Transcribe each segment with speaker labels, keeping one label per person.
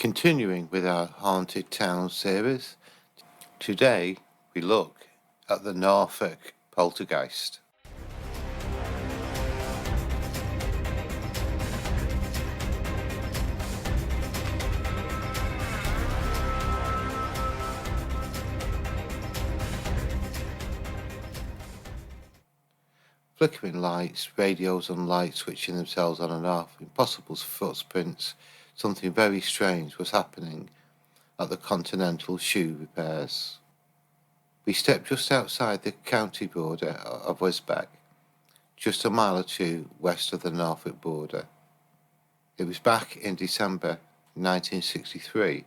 Speaker 1: Continuing with our Haunted Town series, today we look at the Norfolk Poltergeist. Flickering lights, radios and lights switching themselves on and off, impossible footprints, something very strange was happening at the Continental Shoe Repairs. We stepped just outside the county border of Wisbech, just a mile or two west of the Norfolk border. It was back in December 1963,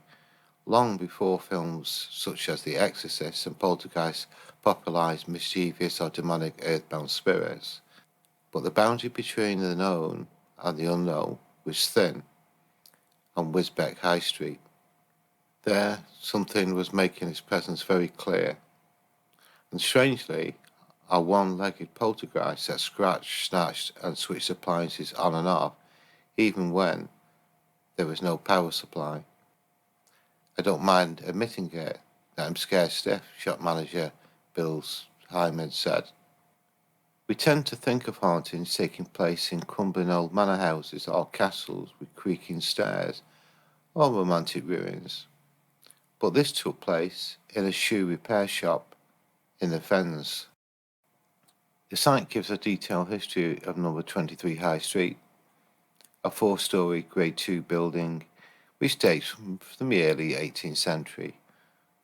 Speaker 1: long before films such as The Exorcist and Poltergeist popularised mischievous or demonic earthbound spirits, but the boundary between the known and the unknown was thin on Wisbech High Street. There, something was making its presence very clear, and strangely, a one-legged poltergeist that scratched, snatched and switched appliances on and off, even when there was no power supply. I don't mind admitting it, that I'm scared stiff, shop manager Bill Hyman said. We tend to think of hauntings taking place in crumbling old manor houses or castles with creaking stairs or romantic ruins. But this took place in a shoe repair shop in the Fens. The site gives a detailed history of number 23 High Street, a 4-storey Grade 2 building which dates from the early 18th century,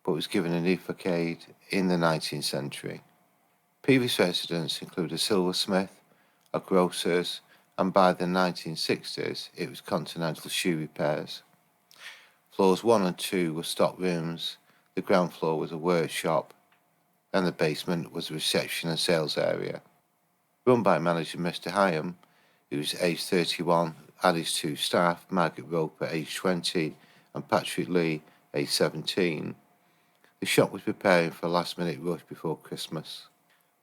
Speaker 1: but was given a new facade in the 19th century. Previous residents include a silversmith, a grocer's, and by the 1960s it was Continental Shoe Repairs. Floors 1 and 2 were stock rooms, the ground floor was a workshop, and the basement was a reception and sales area. Run by manager Mr. Hyam, who was aged 31, and his 2 staff, Margaret Roper, aged 20, and Patrick Lee, aged 17. The shop was preparing for a last-minute rush before Christmas,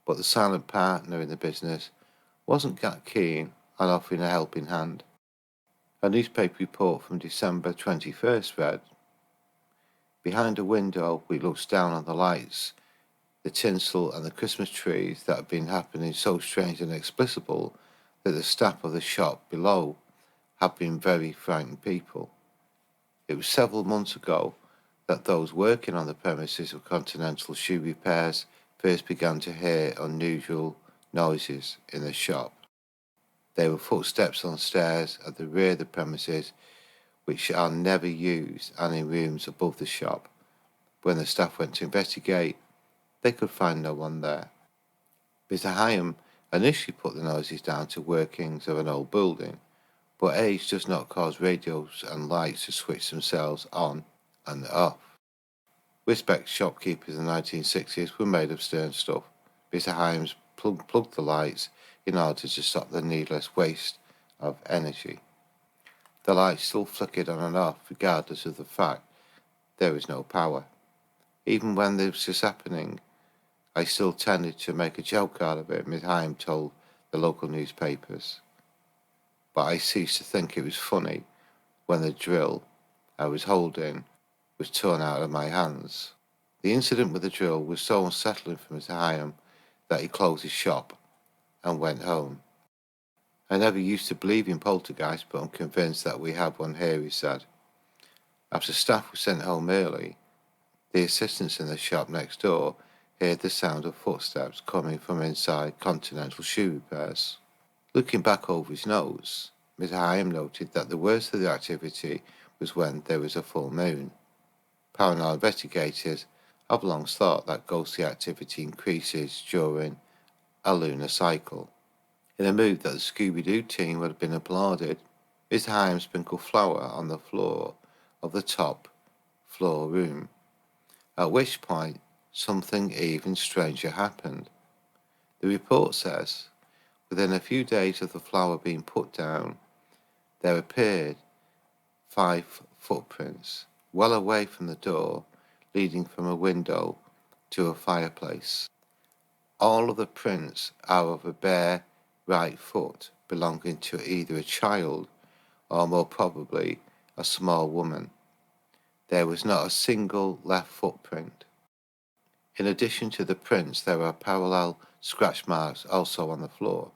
Speaker 1: but the silent partner in the business wasn't that keen on offering a helping hand. A newspaper report from December 21st read, "Behind a window which looks down on the lights, the tinsel and the Christmas trees that have been happening so strange and inexplicable that the staff of the shop below have been very frightened people. It was several months ago that those working on the premises of Continental Shoe Repairs first began to hear unusual noises in the shop. There were footsteps on stairs at the rear of the premises which are never used and in rooms above the shop. When the staff went to investigate, they could find no one there." Mr. Hyam initially put the noises down to workings of an old building, but age does not cause radios and lights to switch themselves on and off. Wisbech shopkeepers in the 1960s were made of stern stuff. Mr. Hyams plugged the lights in order to stop the needless waste of energy. The lights still flickered on and off regardless of the fact there was no power. Even when this was happening, I still tended to make a joke out of it, Ms. Hyam told the local newspapers. But I ceased to think it was funny when the drill I was holding was torn out of my hands. The incident with the drill was so unsettling for Mr. Hyam that he closed his shop and went home. "I never used to believe in poltergeist, but I'm convinced that we have one here," he said. After staff were sent home early, the assistants in the shop next door heard the sound of footsteps coming from inside Continental Shoe Repairs. Looking back over his notes, Mr. Hyam noted that the worst of the activity was when there was a full moon. Paranormal investigators have long thought that ghostly activity increases during a lunar cycle. In a move that the Scooby-Doo team would have been applauded, Mr. Hyam sprinkled flour on the floor of the top floor room, at which point something even stranger happened. The report says, within a few days of the flour being put down, there appeared 5 footprints, well away from the door, leading from a window to a fireplace. All of the prints are of a bare right foot belonging to either a child or more probably a small woman. There was not a single left footprint. In addition to the prints, there were parallel scratch marks also on the floor.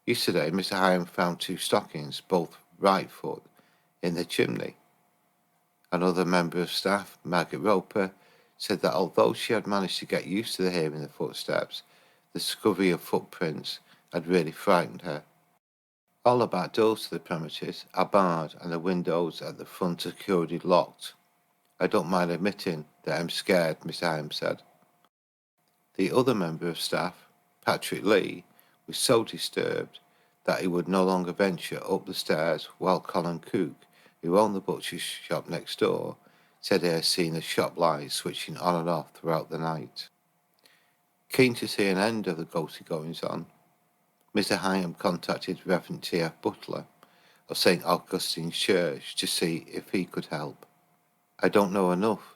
Speaker 1: Yesterday, Mr. Hyam found 2 stockings, both right foot, in the chimney. Another member of staff, Margaret Roper, said that although she had managed to get used to the hearing the footsteps, the discovery of footprints had really frightened her. All the back doors to the premises are barred and the windows at the front are securely locked. I don't mind admitting that I'm scared, Mr. Hyam said. The other member of staff, Patrick Lee, was so disturbed that he would no longer venture up the stairs, while Colin Cook, who owned the butcher's shop next door, said he had seen the shop light switching on and off throughout the night. Keen to see an end of the ghostly goings-on, Mr. Hyam contacted Reverend T.F. Butler of St. Augustine's Church to see if he could help. I don't know enough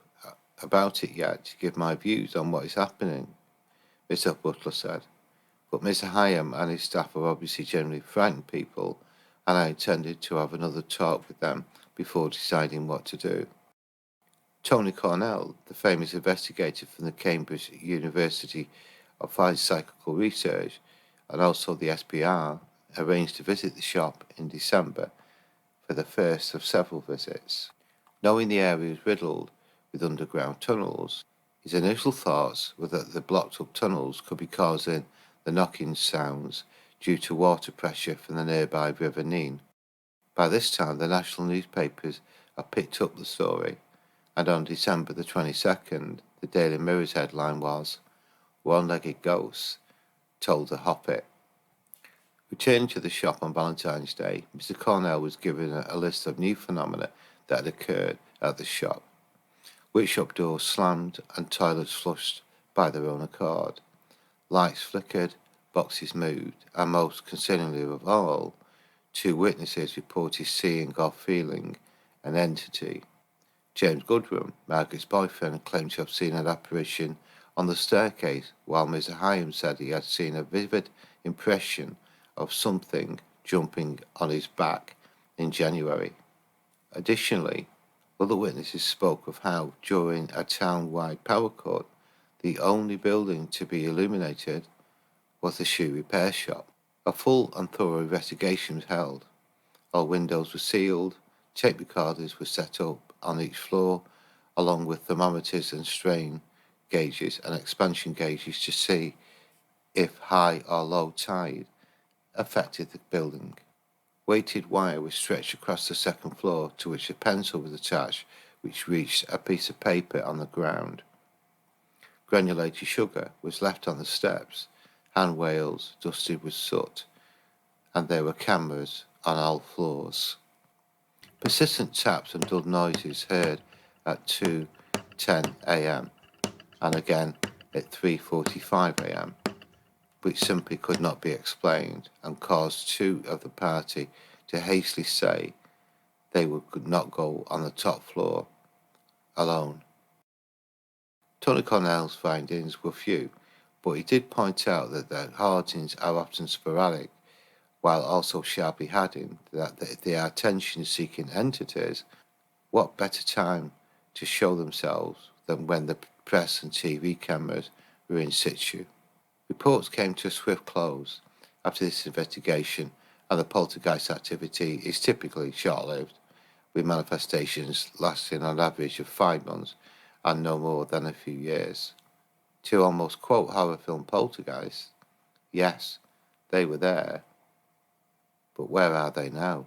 Speaker 1: about it yet to give my views on what is happening, Mr. Butler said, but Mr. Hyam and his staff are obviously generally frightened people, and I intended to have another talk with them before deciding what to do. Tony Cornell, the famous investigator from the Cambridge University of Psychical Research, and also the SPR, arranged to visit the shop in December for the first of several visits. Knowing the area was riddled with underground tunnels, his initial thoughts were that the blocked-up tunnels could be causing the knocking sounds due to water pressure from the nearby River Nene. By this time, the national newspapers had picked up the story, and on December the 22nd, the Daily Mirror's headline was, "One-legged ghosts told the Hoppit." Returning to the shop on Valentine's Day, Mr. Cornell was given a list of new phenomena that had occurred at the shop. Workshop doors slammed and toilets flushed by their own accord. Lights flickered, boxes moved, and most concerningly of all, 2 witnesses reported seeing or feeling an entity. James Goodrum, Margaret's boyfriend, claimed to have seen an apparition on the staircase, while Mr. Hyam said he had seen a vivid impression of something jumping on his back in January. Additionally, other witnesses spoke of how, during a town-wide power cut, the only building to be illuminated was the shoe repair shop. A full and thorough investigation was held. All windows were sealed, tape recorders were set up on each floor, along with thermometers and strain gauges and expansion gauges to see if high or low tide affected the building. Weighted wire was stretched across the second floor to which a pencil was attached, which reached a piece of paper on the ground. Granulated sugar was left on the steps, handwails dusted with soot, and there were cameras on all floors. Persistent taps and dull noises heard at 2:10 a.m. and again at 3:45 a.m., which simply could not be explained and caused 2 of the party to hastily say they could not go on the top floor alone. Tony Cornell's findings were few, but he did point out that the hauntings are often sporadic, while also sharply adding that if they are attention-seeking entities, what better time to show themselves than when the press and TV cameras were in situ. Reports came to a swift close after this investigation, and the poltergeist activity is typically short-lived, with manifestations lasting on average of 5 months and no more than a few years. To almost quote horror film Poltergeist, yes, they were there, but where are they now?